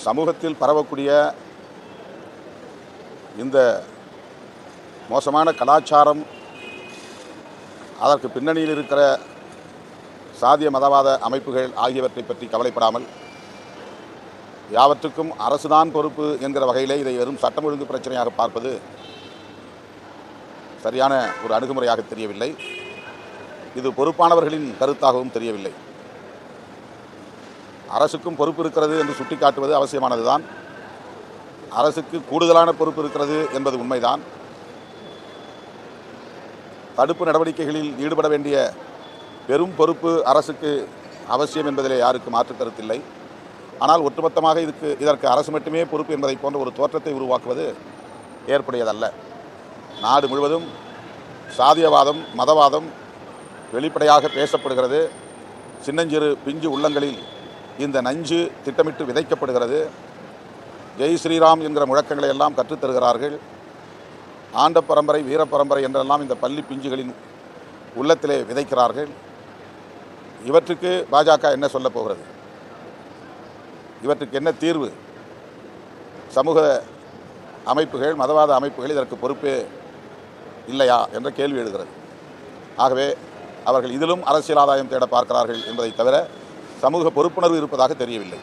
சமூகத்தில் பரவக்கூடிய இந்த மோசமான கலாச்சாரம், அதற்கு பின்னணியில் இருக்கிற சாதிய மதவாத அமைப்புகள் ஆகியவற்றை பற்றி கவலைப்படாமல் யாவற்றுக்கும் அரசுதான் பொறுப்பு என்கிற வகையிலே இதை வெறும் சட்டம் ஒழுங்கு பிரச்சனையாக பார்ப்பது சரியான ஒரு அணுகுமுறையாக தெரியவில்லை. இது பொறுப்பானவர்களின் கருத்தாகவும் தெரியவில்லை. அரசுக்கும் பொறுப்பு இருக்கிறது என்று சுட்டிக்காட்டுவது அவசியமானதுதான். அரசுக்கு கூடுதலான பொறுப்பு இருக்கிறது என்பது உண்மைதான். தடுப்பு நடவடிக்கைகளில் ஈடுபட வேண்டிய பெரும் பொறுப்பு அரசுக்கு அவசியம் என்பதிலே யாருக்கு மாற்று கருத்தில்லை. ஆனால் ஒட்டுமொத்தமாக இதற்கு அரசு மட்டுமே பொறுப்பு என்பதை போன்ற ஒரு தோற்றத்தை உருவாக்குவது ஏற்புடையதல்ல. நாடு முழுவதும் சாதியவாதம், மதவாதம் வெளிப்படையாக பேசப்படுகிறது. சின்னஞ்சிறு பிஞ்சு உள்ளங்களில் இந்த நஞ்சு திட்டமிட்டு விதைக்கப்படுகிறது. ஜெய் ஸ்ரீராம் என்கிற முழக்கங்களை எல்லாம் கற்றுத்தருகிறார்கள். ஆண்ட பரம்பரை, வீர பரம்பரை என்றெல்லாம் இந்த பள்ளி பிஞ்சுகளின் உள்ளத்திலே விதைக்கிறார்கள். இவற்றுக்கு பாஜக என்ன சொல்ல போகிறது? இவற்றுக்கு என்ன தீர்வு? சமூக அமைப்புகள், மதவாத அமைப்புகள் இதற்கு பொறுப்பே இல்லையா என்ற கேள்வி எழுகிறது. ஆகவே அவர்கள் இதிலும் அரசியல் ஆதாயம் தேட பார்க்கிறார்கள் என்பதை தவிர சமூக பொறுப்புணர்வு இருப்பதாக தெரியவில்லை.